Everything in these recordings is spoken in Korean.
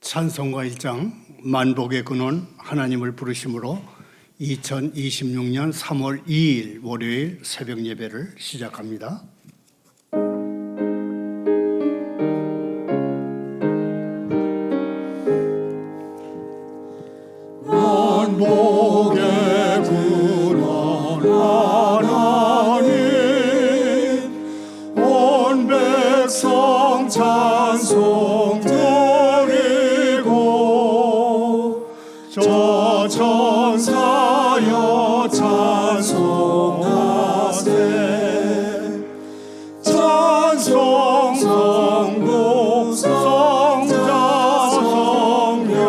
찬송가 1장 만복의 근원 하나님을 부르심으로 2026년 3월 2일 월요일 새벽 예배를 시작합니다. 만복의 근원 하나님 온 백성 찬송 드리고 저 천사여 찬송하세 찬송 성부 성자 성령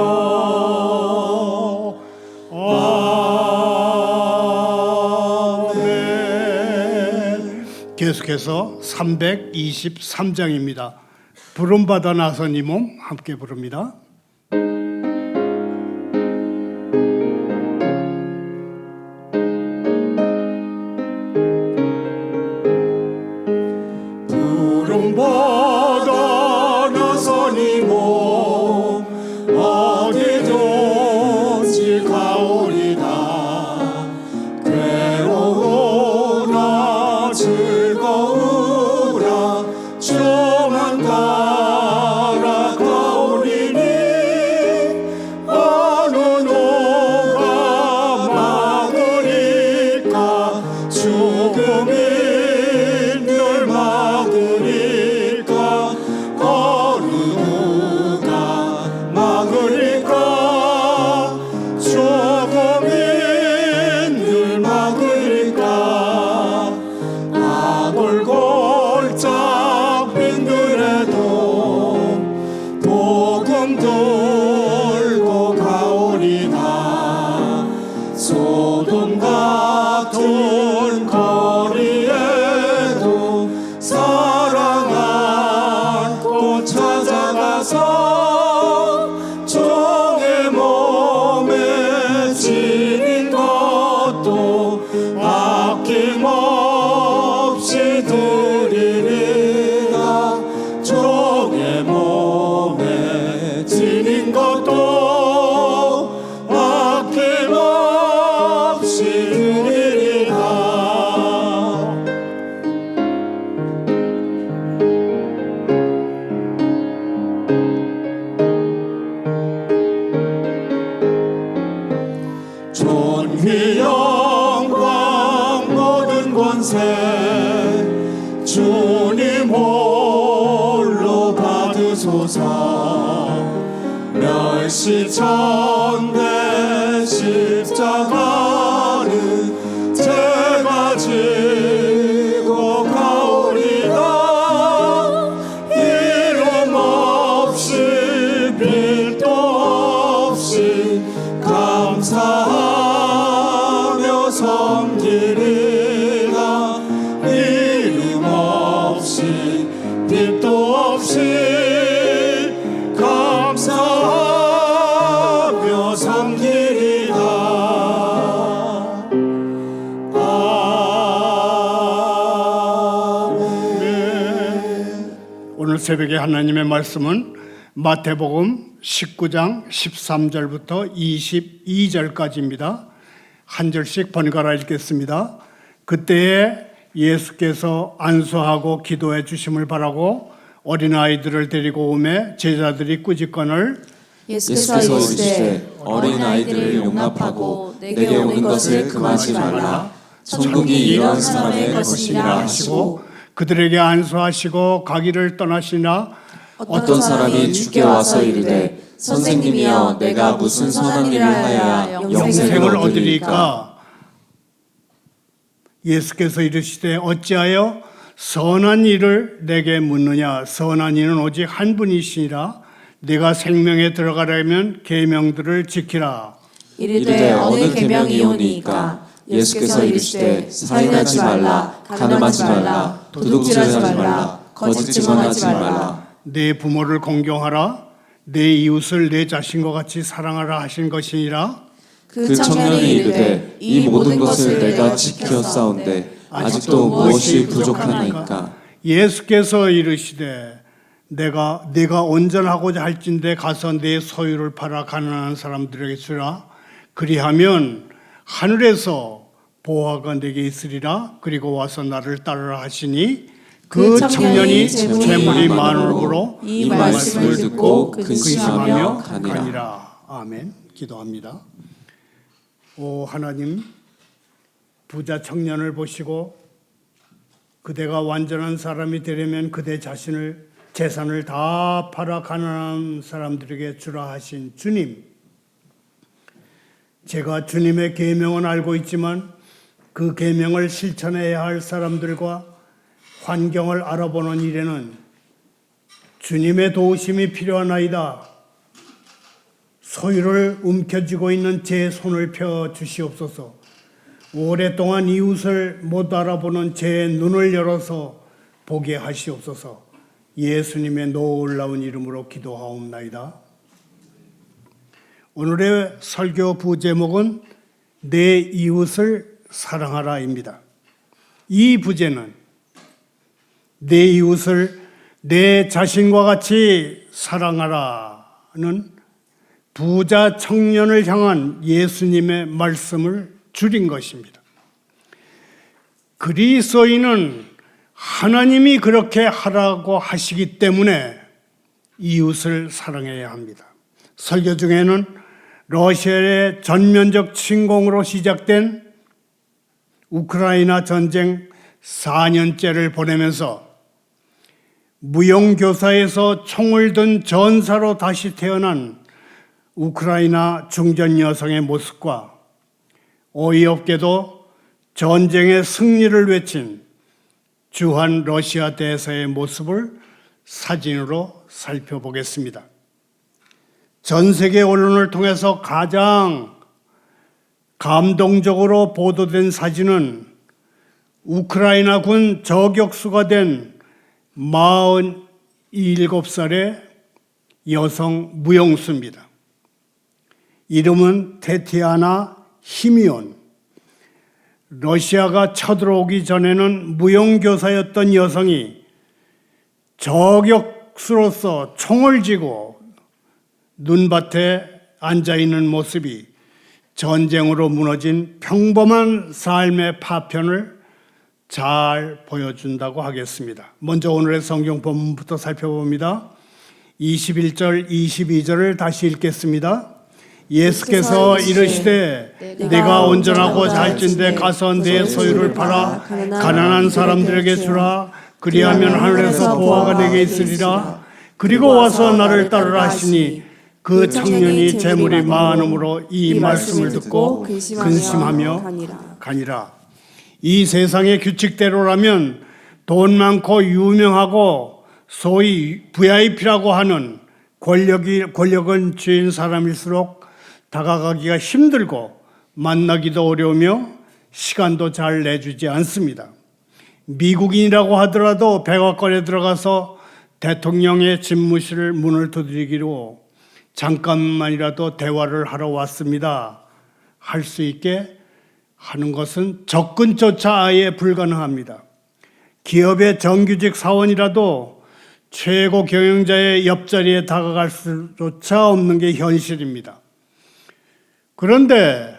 아멘. 계속해서 323장입니다. 부름받아 나선 이 몸 함께 부릅니다. 부름받아 나선 이 몸 어디든지 가오리다 괴로우나 즐거우나 주만 따라가오리니 어느 누가 막으리까 죽음이 늘 막으리까 어느 누가 막으리까 죽음이 늘 막으리까 아골골짝 빈들에도 복음 들고 가오리다 소돔 같은 거리에도 사랑 안고 찾아가서 종의 몸에 지닌 것도 아낌없이 드리리라 종의 몸에 지닌 것도 아낌없이 드리리라. 존귀 영광 모든 권세 주님 홀로 받으소서 멸시천대 십자가는 제가 지고 가오리다 이름 없이 빌도 없이 감사하며 섬기리라 이름 없이 빛도 없이 감사하며 섬기리라. 아멘. 오늘 새벽에 하나님의 말씀은 마태복음 19장 13절부터 22절까지입니다. 한 절씩 번갈아 읽겠습니다. 그때에 예수께서 안수하고 기도해 주심을 바라고 어린아이들을 데리고 오매 제자들이 꾸짖거늘 예수께서 이르시되 어린아이들을 용납하고 내게 오는 것을 금하지 말라. 천국이 이런 사람의 것이라 하시고 그들에게 안수하시고 가기를 떠나시나 어떤 사람이 주께 와서 이르되 선생님이여 내가 무슨 선한 일을 하여야 영생을 얻으리까? 예수께서 이르시되 어찌하여 선한 일을 내게 묻느냐? 선한 이는 오직 한 분이시니라. 네가 생명에 들어가려면 계명들을 지키라. 이르되 어느 계명이오니까? 예수께서 이르시되 살인하지 말라, 간음하지 말라, 도둑질하지 말라, 거짓 증언하지 말라. 내 부모를 공경하라. 내 이웃을 내 자신과 같이 사랑하라 하신 것이니라. 그 청년이 이르되 이 모든 것을 내가 지켰사온데 아직도 무엇이 부족하나이까? 예수께서 이르시되 내가 온전하고자 할진대 가서 내 소유를 팔아 가난한 사람들에게 주라. 그리하면 하늘에서 보화가 내게 있으리라. 그리고 와서 나를 따르라 하시니 그 청년이 재물이 많음으로 이 말씀을 듣고 근심하며 가니라. 아멘. 기도합니다. 오 하나님, 부자 청년을 보시고 그대가 완전한 사람이 되려면 그대 자신을 재산을 다 팔아 가난한 사람들에게 주라 하신 주님, 제가 주님의 계명은 알고 있지만 그 계명을 실천해야 할 사람들과 환경을 알아보는 일에는 주님의 도우심이 필요하나이다. 소유를 움켜쥐고 있는 제 손을 펴 주시옵소서. 오랫동안 이웃을 못 알아보는 제 눈을 열어서 보게 하시옵소서. 예수님의 놀라운 이름으로 기도하옵나이다. 오늘의 설교 부제목은 내 이웃을 사랑하라입니다. 이 부제는 내 이웃을 내 자신과 같이 사랑하라는 부자 청년을 향한 예수님의 말씀을 줄인 것입니다. 그리스도인은 하나님이 그렇게 하라고 하시기 때문에 이웃을 사랑해야 합니다. 설교 중에는 러시아의 전면적 침공으로 시작된 우크라이나 전쟁 4년째를 보내면서 무용교사에서 총을 든 전사로 다시 태어난 우크라이나 중전 여성의 모습과 어이없게도 전쟁의 승리를 외친 주한 러시아 대사의 모습을 사진으로 살펴보겠습니다. 전 세계 언론을 통해서 가장 감동적으로 보도된 사진은 우크라이나 군 저격수가 된 47살의 여성 무용수입니다. 이름은 테티아나 히미온. 러시아가 쳐들어오기 전에는 무용교사였던 여성이 저격수로서 총을 쥐고 눈밭에 앉아있는 모습이 전쟁으로 무너진 평범한 삶의 파편을 잘 보여준다고 하겠습니다. 먼저 오늘의 성경 본문부터 살펴봅니다. 21절, 22절을 다시 읽겠습니다. 예수께서 이르시되 내가 온전하고 잘진대 가서 내 소유를 팔아 가난한 사람들에게 주라. 그리하면 하늘에서 보화가 내게 있으리라. 그리고 와서 나를 따르라 하시니 그 청년이 재물이 많음으로 이 말씀을 듣고 근심하며 가니라. 이 세상의 규칙대로라면 돈 많고 유명하고 소위 VIP라고 하는 권력은 쥐인 사람일수록 다가가기가 힘들고 만나기도 어려우며 시간도 잘 내주지 않습니다. 미국인이라고 하더라도 백악관에 들어가서 대통령의 집무실 문을 두드리기로 잠깐만이라도 대화를 하러 왔습니다 할 수 있게 하는 것은 접근조차 아예 불가능합니다. 기업의 정규직 사원이라도 최고 경영자의 옆자리에 다가갈 수조차 없는 게 현실입니다. 그런데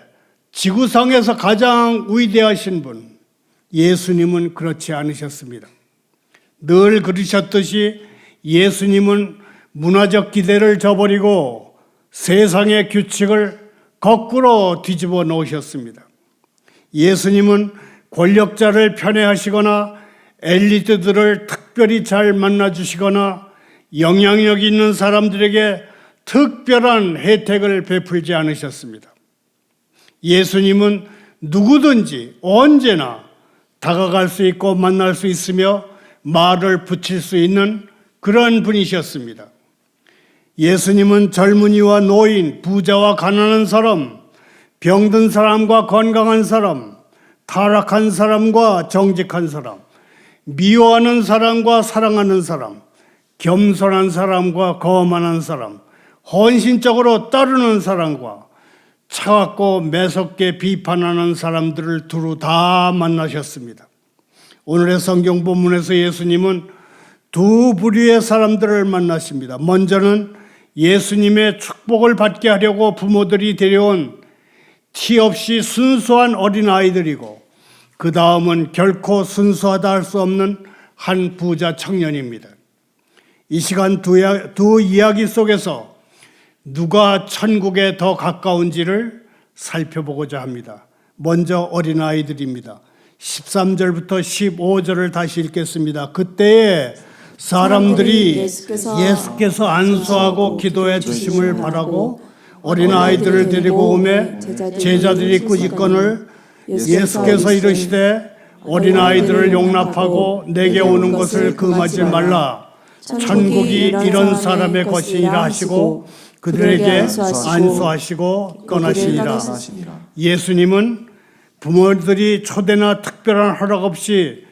지구상에서 가장 위대하신 분 예수님은 그렇지 않으셨습니다. 늘 그러셨듯이 예수님은 문화적 기대를 저버리고 세상의 규칙을 거꾸로 뒤집어 놓으셨습니다. 예수님은 권력자를 편애하시거나 엘리트들을 특별히 잘 만나주시거나 영향력 있는 사람들에게 특별한 혜택을 베풀지 않으셨습니다. 예수님은 누구든지 언제나 다가갈 수 있고 만날 수 있으며 말을 붙일 수 있는 그런 분이셨습니다. 예수님은 젊은이와 노인, 부자와 가난한 사람, 병든 사람과 건강한 사람, 타락한 사람과 정직한 사람, 미워하는 사람과 사랑하는 사람, 겸손한 사람과 거만한 사람, 헌신적으로 따르는 사람과 차갑고 매섭게 비판하는 사람들을 두루 다 만나셨습니다. 오늘의 성경 본문에서 예수님은 두 부류의 사람들을 만났습니다. 먼저는 예수님의 축복을 받게 하려고 부모들이 데려온 티 없이 순수한 어린아이들이고, 그 다음은 결코 순수하다 할 수 없는 한 부자 청년입니다. 이 시간 두 이야기 속에서 누가 천국에 더 가까운지를 살펴보고자 합니다. 먼저 어린아이들입니다. 13절부터 15절을 다시 읽겠습니다. 그때에 사람들이 예수께서 안수하고 기도해 주심을 바라고 어린아이들을 데리고 오매 제자들이 꾸짖거늘 예수께서 이르시되 어린아이들을 용납하고 내게 오는 것을 금하지 말라. 천국이 이런 사람의 것이니라 하시고 그들에게 안수하시고 떠나시니라. 예수님은 부모들이 초대나 특별한 허락 없이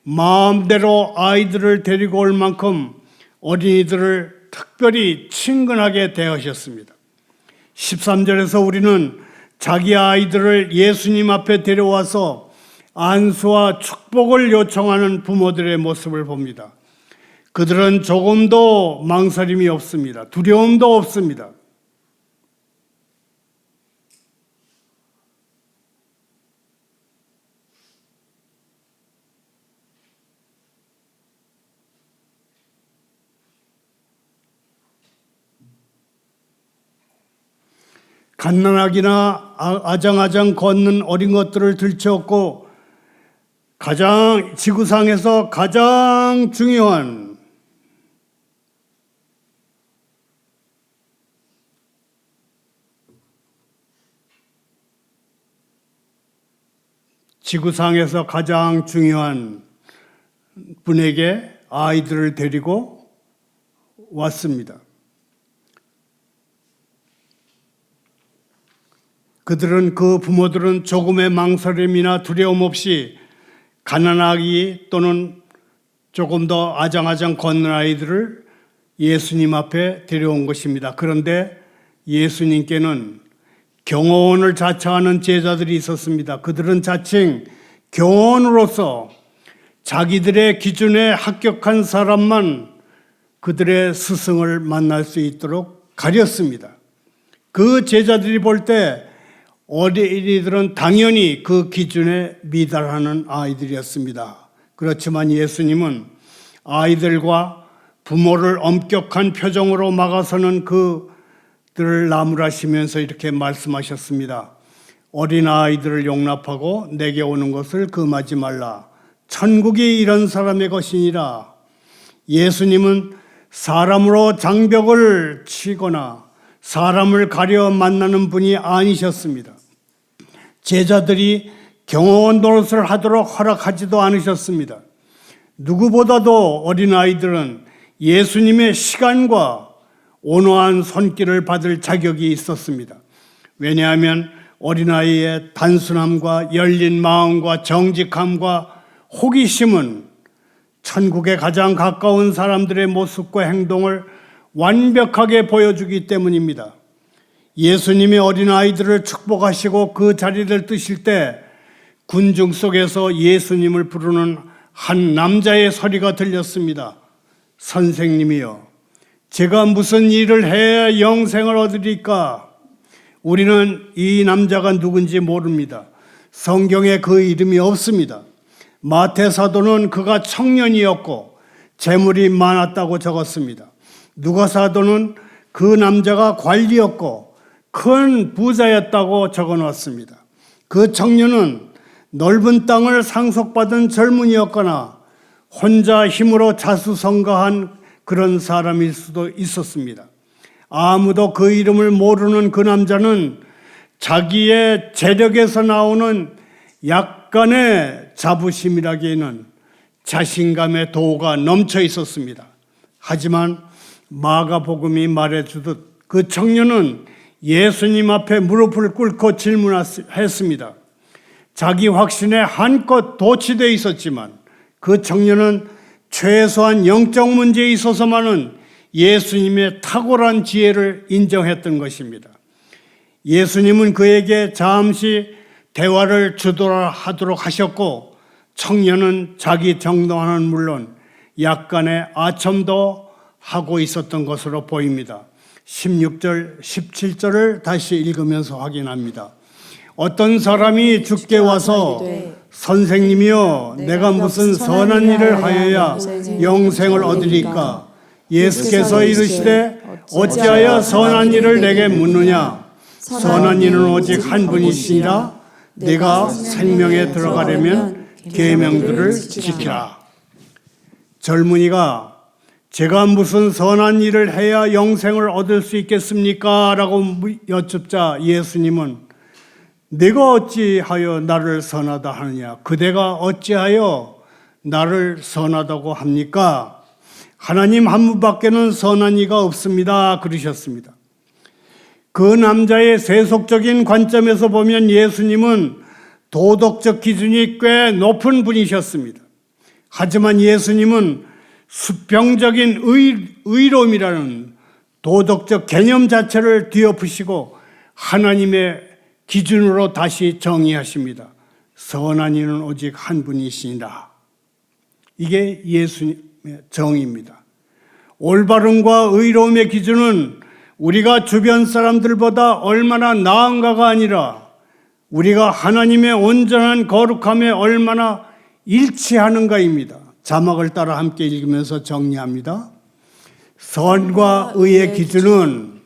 마음대로 아이들을 데리고 올 만큼 어린이들을 특별히 친근하게 대하셨습니다. 13절에서 우리는 자기 아이들을 예수님 앞에 데려와서 안수와 축복을 요청하는 부모들의 모습을 봅니다. 그들은 조금도 망설임이 없습니다. 두려움도 없습니다. 갓난아기나 아장아장 걷는 어린 것들을 들쳐업고 지구상에서 가장 중요한 분에게 아이들을 데리고 왔습니다. 그 부모들은 조금의 망설임이나 두려움 없이 가난아기 또는 조금 더 아장아장 걷는 아이들을 예수님 앞에 데려온 것입니다. 그런데 예수님께는 경호원을 자처하는 제자들이 있었습니다. 그들은 자칭 경호원으로서 자기들의 기준에 합격한 사람만 그들의 스승을 만날 수 있도록 가렸습니다. 그 제자들이 볼 때 어린이들은 당연히 그 기준에 미달하는 아이들이었습니다. 그렇지만 예수님은 아이들과 부모를 엄격한 표정으로 막아서는 그들을 나무라시면서 이렇게 말씀하셨습니다. 어린아이들을 용납하고 내게 오는 것을 금하지 말라. 천국이 이런 사람의 것이니라. 예수님은 사람으로 장벽을 치거나 사람을 가려 만나는 분이 아니셨습니다. 제자들이 경호원 노릇을 하도록 허락하지도 않으셨습니다. 누구보다도 어린아이들은 예수님의 시간과 온화한 손길을 받을 자격이 있었습니다. 왜냐하면 어린아이의 단순함과 열린 마음과 정직함과 호기심은 천국에 가장 가까운 사람들의 모습과 행동을 완벽하게 보여주기 때문입니다. 예수님이 어린아이들을 축복하시고 그 자리를 뜨실 때 군중 속에서 예수님을 부르는 한 남자의 소리가 들렸습니다. 선생님이여, 제가 무슨 일을 해야 영생을 얻으리까? 우리는 이 남자가 누군지 모릅니다. 성경에 그 이름이 없습니다. 마태 사도는 그가 청년이었고 재물이 많았다고 적었습니다. 누가 사도는 그 남자가 관리였고 큰 부자였다고 적어놨습니다. 그 청년은 넓은 땅을 상속받은 젊은이였거나 혼자 힘으로 자수성가한 그런 사람일 수도 있었습니다. 아무도 그 이름을 모르는 그 남자는 자기의 재력에서 나오는 약간의 자부심이라기에는 자신감의 도가 넘쳐 있었습니다. 하지만 마가복음이 말해주듯 그 청년은 예수님 앞에 무릎을 꿇고 질문했습니다. 자기 확신에 한껏 도취되어 있었지만 그 청년은 최소한 영적 문제에 있어서만은 예수님의 탁월한 지혜를 인정했던 것입니다. 예수님은 그에게 잠시 대화를 주도하도록 하셨고 청년은 자기 정당화는 물론 약간의 아첨도 하고 있었던 것으로 보입니다. 16절, 17절을 다시 읽으면서 확인합니다. 어떤 사람이 주께 와서 선생님이여 내가 무슨 선한 일을 하여야 영생을 얻으리까? 예수께서 이르시되 어찌하여 선한 일을 내게 묻느냐? 선한 이는 오직 한 분이시니라. 네가 생명에 들어가려면 계명들을 지키라. 젊은이가 제가 무슨 선한 일을 해야 영생을 얻을 수 있겠습니까? 라고 여쭙자 예수님은 네가 어찌하여 나를 선하다 하느냐? 그대가 어찌하여 나를 선하다고 합니까? 하나님 한 분밖에는 선한 이가 없습니다. 그러셨습니다. 그 남자의 세속적인 관점에서 보면 예수님은 도덕적 기준이 꽤 높은 분이셨습니다. 하지만 예수님은 수평적인 의로움이라는 도덕적 개념 자체를 뒤엎으시고 하나님의 기준으로 다시 정의하십니다. 선한 이는 오직 한 분이시니라. 이게 예수님의 정의입니다. 올바름과 의로움의 기준은 우리가 주변 사람들보다 얼마나 나은가가 아니라 우리가 하나님의 온전한 거룩함에 얼마나 일치하는가입니다. 자막을 따라 함께 읽으면서 정리합니다. 선과 의의 기준은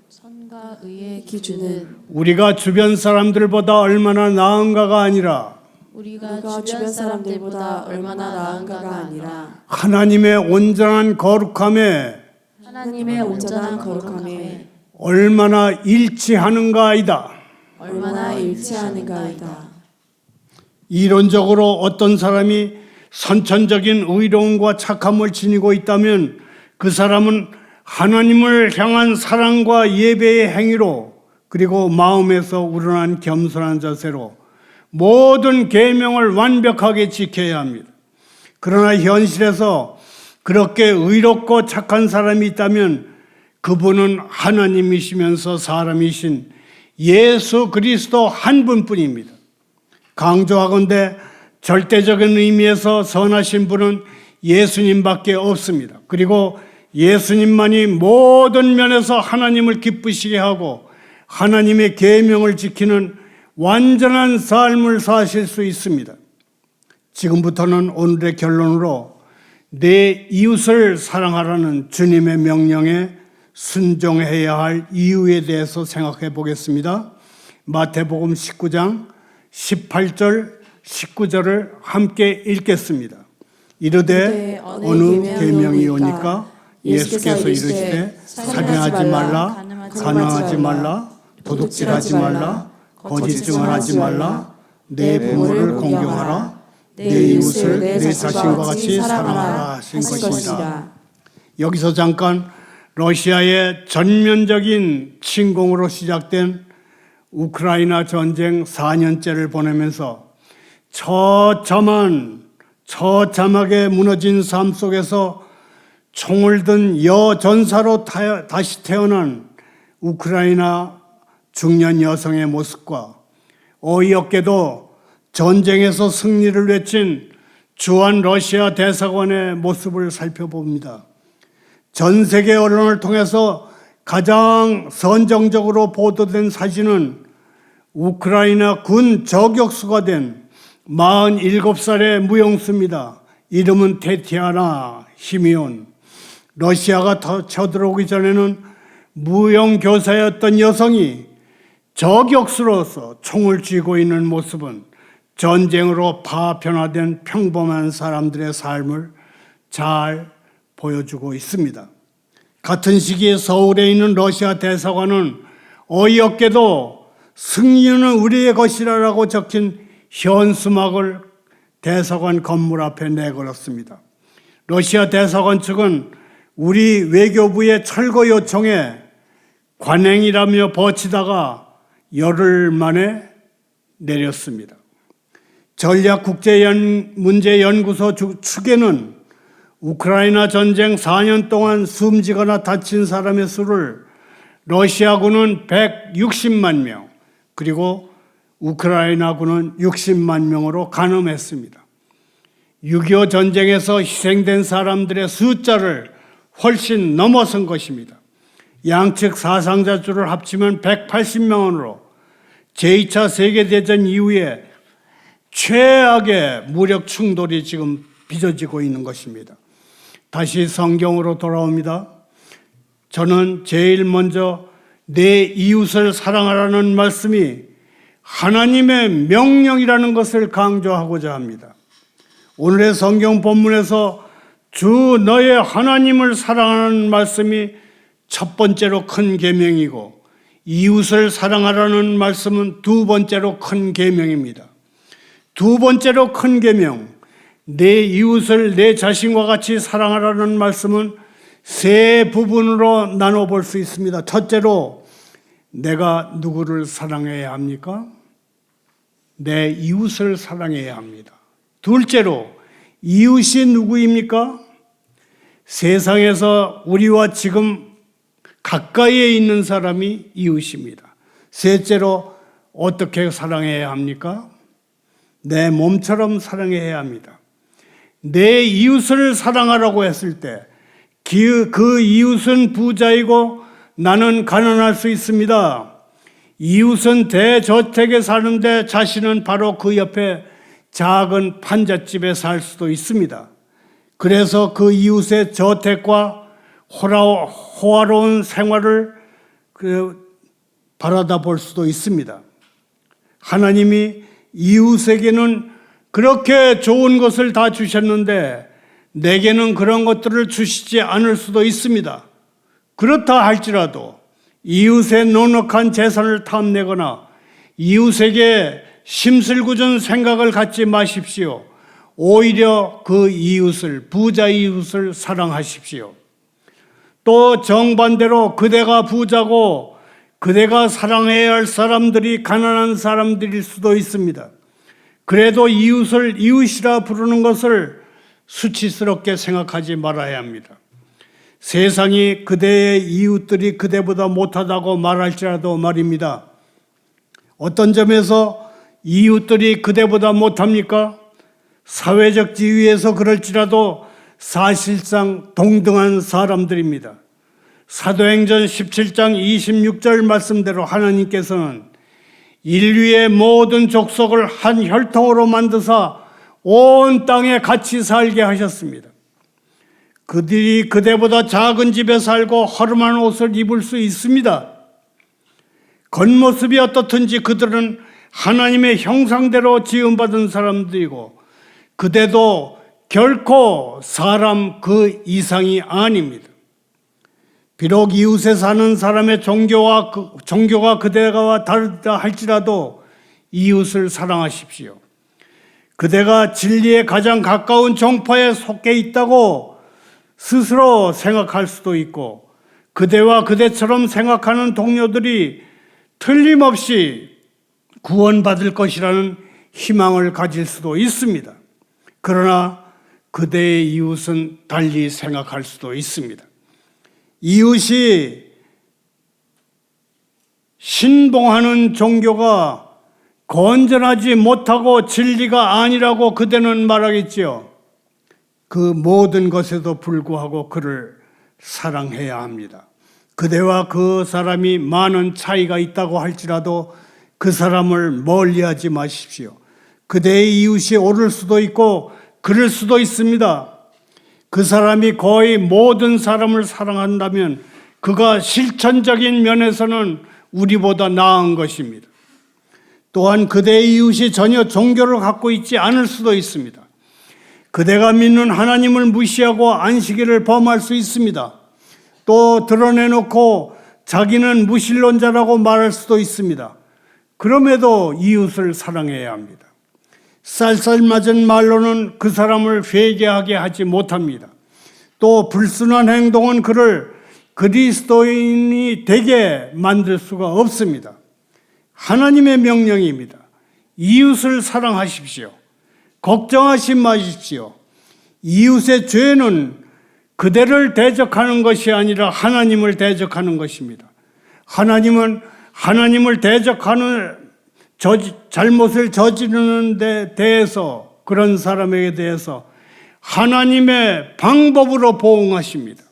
선과 의의 기준은 우리가 주변 사람들보다 얼마나 나은가가 아니라 우리가 주변 사람들보다 얼마나 나은가가 아니라 하나님의 온전한 거룩함에 하나님의 온전한 거룩함에 얼마나 일치하는가이다. 얼마나 일치하는가이다. 이론적으로 어떤 사람이 선천적인 의로움과 착함을 지니고 있다면 그 사람은 하나님을 향한 사랑과 예배의 행위로 그리고 마음에서 우러난 겸손한 자세로 모든 계명을 완벽하게 지켜야 합니다. 그러나 현실에서 그렇게 의롭고 착한 사람이 있다면 그분은 하나님이시면서 사람이신 예수 그리스도 한 분뿐입니다. 강조하건대 절대적인 의미에서 선하신 분은 예수님밖에 없습니다. 그리고 예수님만이 모든 면에서 하나님을 기쁘시게 하고 하나님의 계명을 지키는 완전한 삶을 사실 수 있습니다. 지금부터는 오늘의 결론으로 내 이웃을 사랑하라는 주님의 명령에 순종해야 할 이유에 대해서 생각해 보겠습니다. 마태복음 19장 18절 19절을 함께 읽겠습니다. 이르되 어느 계명이 오니까 예수께서 이르시되 살인하지 말라, 간음하지 말라, 도둑질하지 말라, 거짓 증언하지 말라, 내 부모를 공경하라, 내 이웃을 내 자신과 같이 사랑하라 하신 것이니라. 여기서 잠깐 러시아의 전면적인 침공으로 시작된 우크라이나 전쟁 4년째를 보내면서 처참하게 무너진 삶 속에서 총을 든 여전사로 다시 태어난 우크라이나 중년 여성의 모습과 어이없게도 전쟁에서 승리를 외친 주한 러시아 대사관의 모습을 살펴봅니다. 전 세계 언론을 통해서 가장 선정적으로 보도된 사진은 우크라이나 군 저격수가 된 47살의 무용수입니다. 이름은 테티아나 히미온. 러시아가 쳐들어오기 전에는 무용교사였던 여성이 저격수로서 총을 쥐고 있는 모습은 전쟁으로 파편화된 평범한 사람들의 삶을 잘 보여주고 있습니다. 같은 시기에 서울에 있는 러시아 대사관은 어이없게도 승리는 우리의 것이라고 적힌 현수막을 대사관 건물 앞에 내걸었습니다. 러시아 대사관 측은 우리 외교부의 철거 요청에 관행이라며 버티다가 열흘 만에 내렸습니다. 전략국제문제연구소 측에는 우크라이나 전쟁 4년 동안 숨지거나 다친 사람의 수를 러시아군은 160만 명, 그리고 우크라이나군은 60만 명으로 가늠했습니다. 6.25 전쟁에서 희생된 사람들의 숫자를 훨씬 넘어선 것입니다. 양측 사상자 수를 합치면 180명으로 제2차 세계대전 이후에 최악의 무력 충돌이 지금 빚어지고 있는 것입니다. 다시 성경으로 돌아옵니다. 저는 제일 먼저 내 이웃을 사랑하라는 말씀이 하나님의 명령이라는 것을 강조하고자 합니다. 오늘의 성경 본문에서 주 너의 하나님을 사랑하는 말씀이 첫 번째로 큰 계명이고 이웃을 사랑하라는 말씀은 두 번째로 큰 계명입니다. 두 번째로 큰 계명, 내 이웃을 내 자신과 같이 사랑하라는 말씀은 세 부분으로 나눠볼 수 있습니다. 첫째로 내가 누구를 사랑해야 합니까? 내 이웃을 사랑해야 합니다. 둘째로 이웃이 누구입니까? 세상에서 우리와 지금 가까이에 있는 사람이 이웃입니다. 셋째로 어떻게 사랑해야 합니까? 내 몸처럼 사랑해야 합니다. 내 이웃을 사랑하라고 했을 때 그 이웃은 부자이고 나는 가난할 수 있습니다. 이웃은 대저택에 사는데 자신은 바로 그 옆에 작은 판잣집에 살 수도 있습니다. 그래서 그 이웃의 저택과 호화로운 생활을 바라다 볼 수도 있습니다. 하나님이 이웃에게는 그렇게 좋은 것을 다 주셨는데 내게는 그런 것들을 주시지 않을 수도 있습니다. 그렇다 할지라도 이웃의 넉넉한 재산을 탐내거나 이웃에게 심술궂은 생각을 갖지 마십시오. 오히려 그 이웃을, 부자 이웃을 사랑하십시오. 또 정반대로 그대가 부자고 그대가 사랑해야 할 사람들이 가난한 사람들일 수도 있습니다. 그래도 이웃을 이웃이라 부르는 것을 수치스럽게 생각하지 말아야 합니다. 세상이 그대의 이웃들이 그대보다 못하다고 말할지라도 말입니다. 어떤 점에서 이웃들이 그대보다 못합니까? 사회적 지위에서 그럴지라도 사실상 동등한 사람들입니다. 사도행전 17장 26절 말씀대로 하나님께서는 인류의 모든 족속을 한 혈통으로 만드사 온 땅에 같이 살게 하셨습니다. 그들이 그대보다 작은 집에 살고 허름한 옷을 입을 수 있습니다. 겉모습이 어떻든지 그들은 하나님의 형상대로 지음받은 사람들이고 그대도 결코 사람 그 이상이 아닙니다. 비록 이웃에 사는 사람의 종교가 그대와 다르다 할지라도 이웃을 사랑하십시오. 그대가 진리에 가장 가까운 종파에 속해 있다고 스스로 생각할 수도 있고 그대와 그대처럼 생각하는 동료들이 틀림없이 구원받을 것이라는 희망을 가질 수도 있습니다. 그러나 그대의 이웃은 달리 생각할 수도 있습니다. 이웃이 신봉하는 종교가 건전하지 못하고 진리가 아니라고 그대는 말하겠지요. 그 모든 것에도 불구하고 그를 사랑해야 합니다. 그대와 그 사람이 많은 차이가 있다고 할지라도 그 사람을 멀리하지 마십시오. 그대의 이웃이 옳을 수도 있고 그럴 수도 있습니다. 그 사람이 거의 모든 사람을 사랑한다면 그가 실천적인 면에서는 우리보다 나은 것입니다. 또한 그대의 이웃이 전혀 종교를 갖고 있지 않을 수도 있습니다. 그대가 믿는 하나님을 무시하고 안식일을 범할 수 있습니다. 또 드러내놓고 자기는 무신론자라고 말할 수도 있습니다. 그럼에도 이웃을 사랑해야 합니다. 쌀쌀맞은 말로는 그 사람을 회개하게 하지 못합니다. 또 불순한 행동은 그를 그리스도인이 되게 만들 수가 없습니다. 하나님의 명령입니다. 이웃을 사랑하십시오. 걱정하지 마십시오. 이웃의 죄는 그대를 대적하는 것이 아니라 하나님을 대적하는 것입니다. 하나님은 하나님을 대적하는 잘못을 저지르는 데 대해서 그런 사람에게 대해서 하나님의 방법으로 보응하십니다.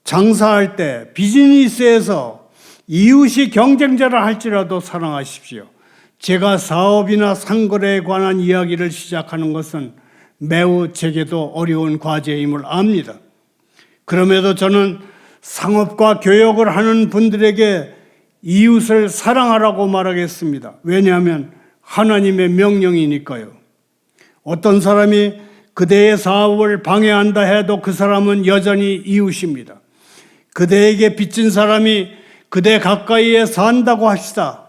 장사할 때 비즈니스에서 이웃이 경쟁자라 할지라도 사랑하십시오. 제가 사업이나 상거래에 관한 이야기를 시작하는 것은 매우 제게도 어려운 과제임을 압니다. 그럼에도 저는 상업과 교역을 하는 분들에게 이웃을 사랑하라고 말하겠습니다. 왜냐하면 하나님의 명령이니까요. 어떤 사람이 그대의 사업을 방해한다 해도 그 사람은 여전히 이웃입니다. 그대에게 빚진 사람이 그대 가까이에 산다고 합시다.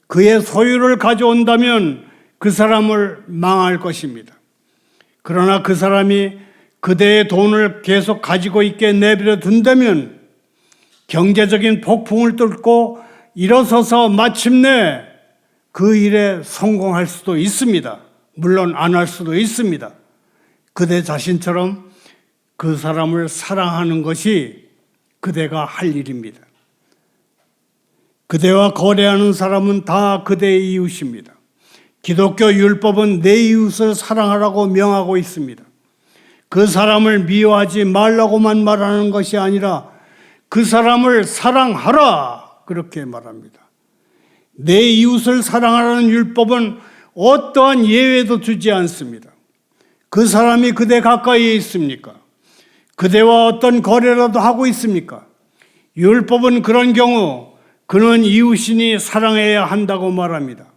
그의 소유를 가져온다면 그 사람을 망할 것입니다. 그러나 그 사람이 그대의 돈을 계속 가지고 있게 내버려 둔다면 경제적인 폭풍을 뚫고 일어서서 마침내 그 일에 성공할 수도 있습니다. 물론 안 할 수도 있습니다. 그대 자신처럼 그 사람을 사랑하는 것이 그대가 할 일입니다. 그대와 거래하는 사람은 다 그대의 이웃입니다. 기독교 율법은 내 이웃을 사랑하라고 명하고 있습니다. 그 사람을 미워하지 말라고만 말하는 것이 아니라 그 사람을 사랑하라 그렇게 말합니다. 내 이웃을 사랑하라는 율법은 어떠한 예외도 두지 않습니다. 그 사람이 그대 가까이에 있습니까? 그대와 어떤 거래라도 하고 있습니까? 율법은 그런 경우 그는 이웃이니 사랑해야 한다고 말합니다.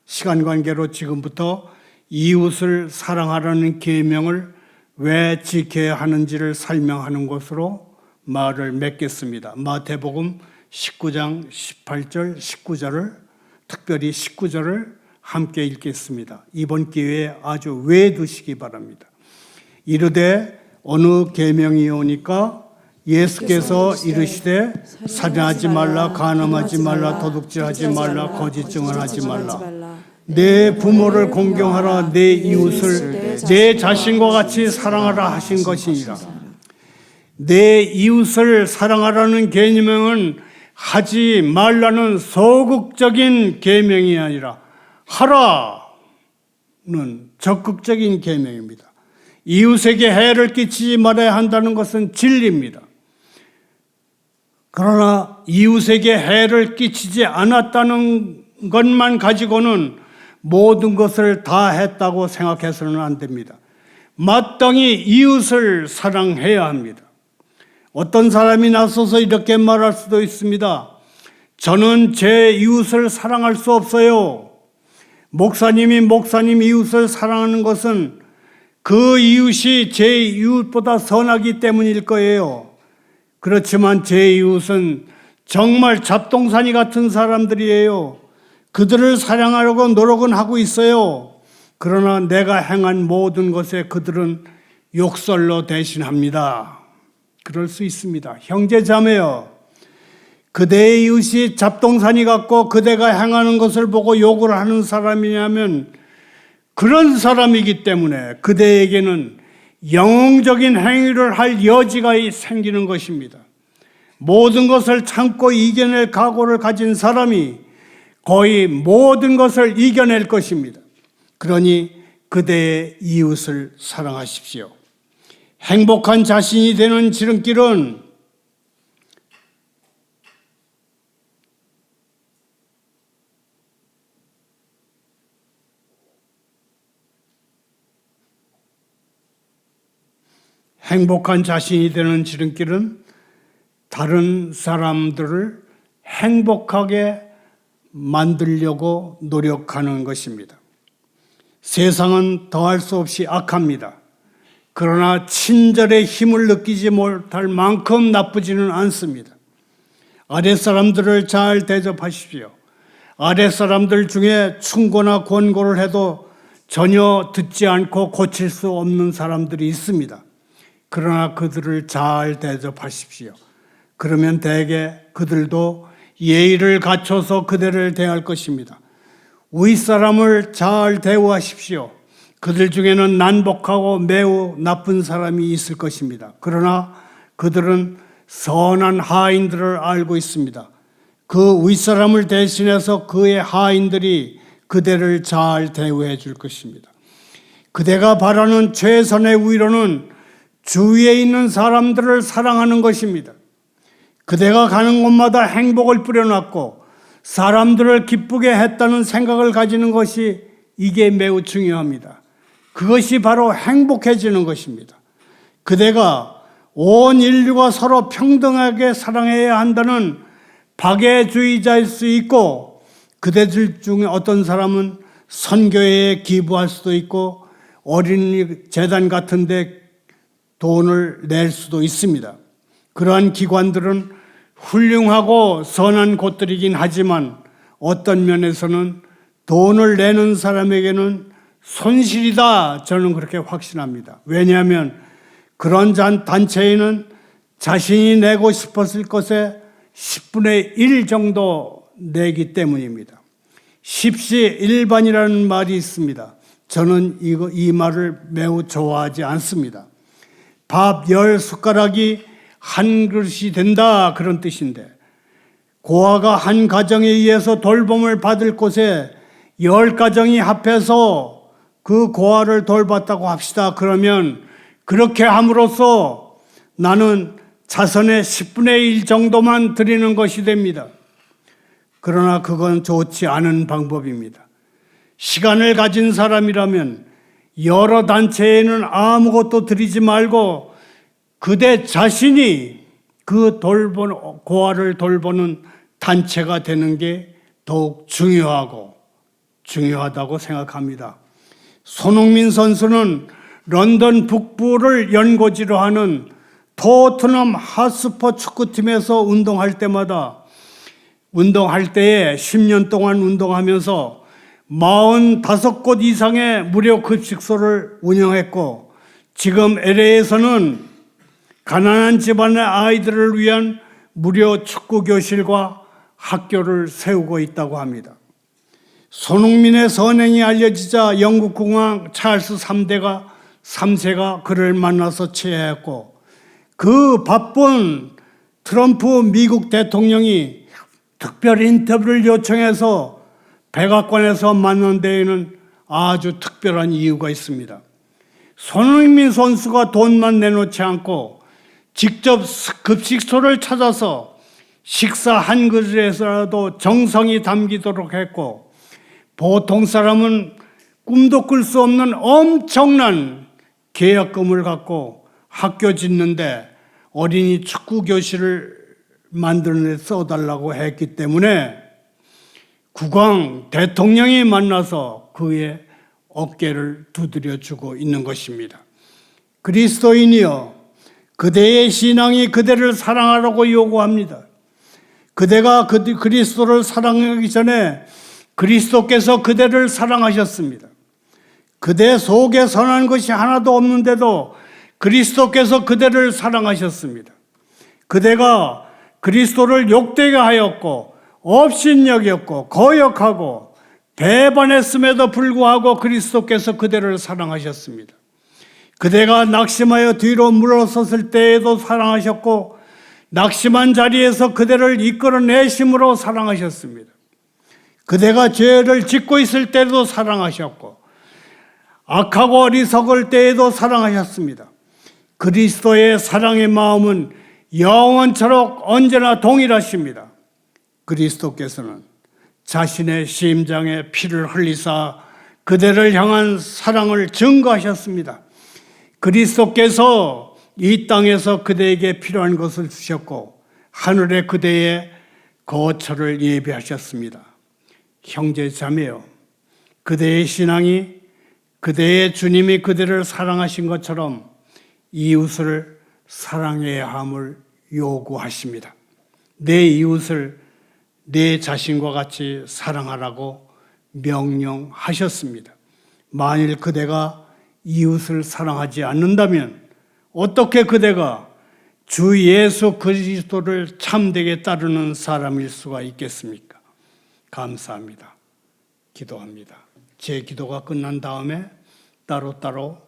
시간 관계로 지금부터 이웃을 사랑하라는 계명을 왜 지켜야 하는지를 설명하는 것으로 말을 맺겠습니다. 마태복음 19장 18절 19절을 특별히 19절을 함께 읽겠습니다. 이번 기회에 아주 외두시기 바랍니다. 이르되 어느 계명이오니까 예수께서 이르시되 살인하지 말라, 간음하지 말라, 도둑질하지 말라, 거짓 증언하지 말라. 내 부모를 공경하라, 내 이웃을 내 자신과 같이 사랑하라 하신 것이니라. 내 이웃을 사랑하라는 계명은 하지 말라는 소극적인 계명이 아니라 하라는 적극적인 계명입니다. 이웃에게 해를 끼치지 말아야 한다는 것은 진리입니다. 그러나 이웃에게 해를 끼치지 않았다는 것만 가지고는 모든 것을 다 했다고 생각해서는 안 됩니다. 마땅히 이웃을 사랑해야 합니다. 어떤 사람이 나서서 이렇게 말할 수도 있습니다. 저는 제 이웃을 사랑할 수 없어요. 목사님이 목사님 이웃을 사랑하는 것은 그 이웃이 제 이웃보다 선하기 때문일 거예요. 그렇지만 제 이웃은 정말 잡동사니 같은 사람들이에요. 그들을 사랑하려고 노력은 하고 있어요. 그러나 내가 행한 모든 것에 그들은 욕설로 대신합니다. 그럴 수 있습니다. 형제 자매여, 그대의 이웃이 잡동사니 같고 그대가 행하는 것을 보고 욕을 하는 사람이냐면 그런 사람이기 때문에 그대에게는 영웅적인 행위를 할 여지가 생기는 것입니다. 모든 것을 참고 이겨낼 각오를 가진 사람이 거의 모든 것을 이겨낼 것입니다. 그러니 그대의 이웃을 사랑하십시오. 행복한 자신이 되는 지름길은 다른 사람들을 행복하게 만들려고 노력하는 것입니다. 세상은 더할 수 없이 악합니다. 그러나 친절의 힘을 느끼지 못할 만큼 나쁘지는 않습니다. 아랫사람들을 잘 대접하십시오. 아랫사람들 중에 충고나 권고를 해도 전혀 듣지 않고 고칠 수 없는 사람들이 있습니다. 그러나 그들을 잘 대접하십시오. 그러면 대개 그들도 예의를 갖춰서 그대를 대할 것입니다. 윗사람을 잘 대우하십시오. 그들 중에는 난폭하고 매우 나쁜 사람이 있을 것입니다. 그러나 그들은 선한 하인들을 알고 있습니다. 그 윗사람을 대신해서 그의 하인들이 그대를 잘 대우해 줄 것입니다. 그대가 바라는 최선의 위로는 주위에 있는 사람들을 사랑하는 것입니다. 그대가 가는 곳마다 행복을 뿌려놨고 사람들을 기쁘게 했다는 생각을 가지는 것이 이게 매우 중요합니다. 그것이 바로 행복해지는 것입니다. 그대가 온 인류가 서로 평등하게 사랑해야 한다는 박애주의자일 수 있고, 그대들 중에 어떤 사람은 선교에 기부할 수도 있고 어린이 재단 같은 데 돈을 낼 수도 있습니다. 그러한 기관들은 훌륭하고 선한 곳들이긴 하지만 어떤 면에서는 돈을 내는 사람에게는 손실이다, 저는 그렇게 확신합니다. 왜냐하면 그런 단체에는 자신이 내고 싶었을 것의 10분의 1 정도 내기 때문입니다. 십시일반이라는 말이 있습니다. 저는 이 말을 매우 좋아하지 않습니다. 밥 10숟가락이 한 그릇이 된다, 그런 뜻인데, 고아가 한 가정에 의해서 돌봄을 받을 곳에 10가정이 합해서 그 고아를 돌봤다고 합시다. 그러면 그렇게 함으로써 나는 자선의 10분의 1 정도만 드리는 것이 됩니다. 그러나 그건 좋지 않은 방법입니다. 시간을 가진 사람이라면 여러 단체에는 아무것도 드리지 말고 그대 자신이 그 고아를 돌보는 단체가 되는 게 더욱 중요하다고 생각합니다. 손흥민 선수는 런던 북부를 연고지로 하는 토트넘 핫스퍼 축구팀에서 운동할 때에 10년 동안 운동하면서 45곳 이상의 무료 급식소를 운영했고, 지금 LA에서는 가난한 집안의 아이들을 위한 무료 축구 교실과 학교를 세우고 있다고 합니다. 손흥민의 선행이 알려지자 영국 공왕 찰스 3세가 그를 만나서 치하했고, 그 바쁜 트럼프 미국 대통령이 특별 인터뷰를 요청해서 백악관에서 만난 데에는 아주 특별한 이유가 있습니다. 손흥민 선수가 돈만 내놓지 않고 직접 급식소를 찾아서 식사 한 그릇에서라도 정성이 담기도록 했고, 보통 사람은 꿈도 꿀 수 없는 엄청난 계약금을 갖고 학교 짓는데 어린이 축구 교실을 만드는 데 써달라고 했기 때문에 국왕 대통령이 만나서 그의 어깨를 두드려주고 있는 것입니다. 그리스도인이여, 그대의 신앙이 그대를 사랑하라고 요구합니다. 그대가 그리스도를 사랑하기 전에 그리스도께서 그대를 사랑하셨습니다. 그대 속에 선한 것이 하나도 없는데도 그리스도께서 그대를 사랑하셨습니다. 그대가 그리스도를 욕되게 하였고 업신여겼고 거역하고 배반했음에도 불구하고 그리스도께서 그대를 사랑하셨습니다. 그대가 낙심하여 뒤로 물러섰을 때에도 사랑하셨고 낙심한 자리에서 그대를 이끌어내심으로 사랑하셨습니다. 그대가 죄를 짓고 있을 때도 사랑하셨고 악하고 어리석을 때에도 사랑하셨습니다. 그리스도의 사랑의 마음은 영원토록 언제나 동일하십니다. 그리스도께서는 자신의 심장에 피를 흘리사 그대를 향한 사랑을 증거하셨습니다. 그리스도께서 이 땅에서 그대에게 필요한 것을 주셨고 하늘에 그대의 거처를 예비하셨습니다. 형제 자매여, 그대의 신앙이 그대의 주님이 그대를 사랑하신 것처럼 이웃을 사랑해야 함을 요구하십니다. 내 이웃을 내 자신과 같이 사랑하라고 명령하셨습니다. 만일 그대가 이웃을 사랑하지 않는다면 어떻게 그대가 주 예수 그리스도를 참되게 따르는 사람일 수가 있겠습니까? 감사합니다. 기도합니다. 제 기도가 끝난 다음에 따로따로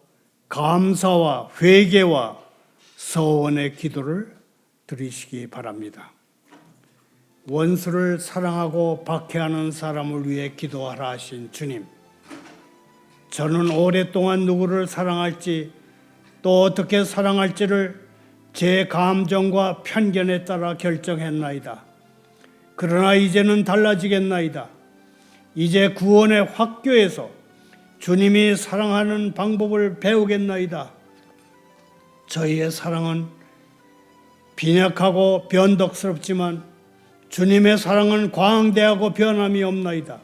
감사와 회개와 서원의 기도를 드리시기 바랍니다. 원수를 사랑하고 박해하는 사람을 위해 기도하라 하신 주님, 저는 오랫동안 누구를 사랑할지 또 어떻게 사랑할지를 제 감정과 편견에 따라 결정했나이다. 그러나 이제는 달라지겠나이다. 이제 구원의 학교에서 주님이 사랑하는 방법을 배우겠나이다. 저희의 사랑은 빈약하고 변덕스럽지만 주님의 사랑은 광대하고 변함이 없나이다.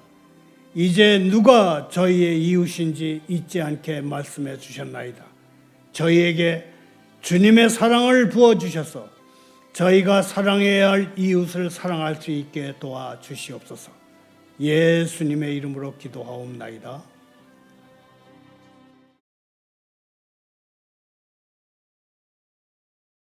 이제 누가 저희의 이웃인지 잊지 않게 말씀해 주셨나이다. 저희에게 주님의 사랑을 부어주셔서 저희가 사랑해야 할 이웃을 사랑할 수 있게 도와주시옵소서. 예수님의 이름으로 기도하옵나이다.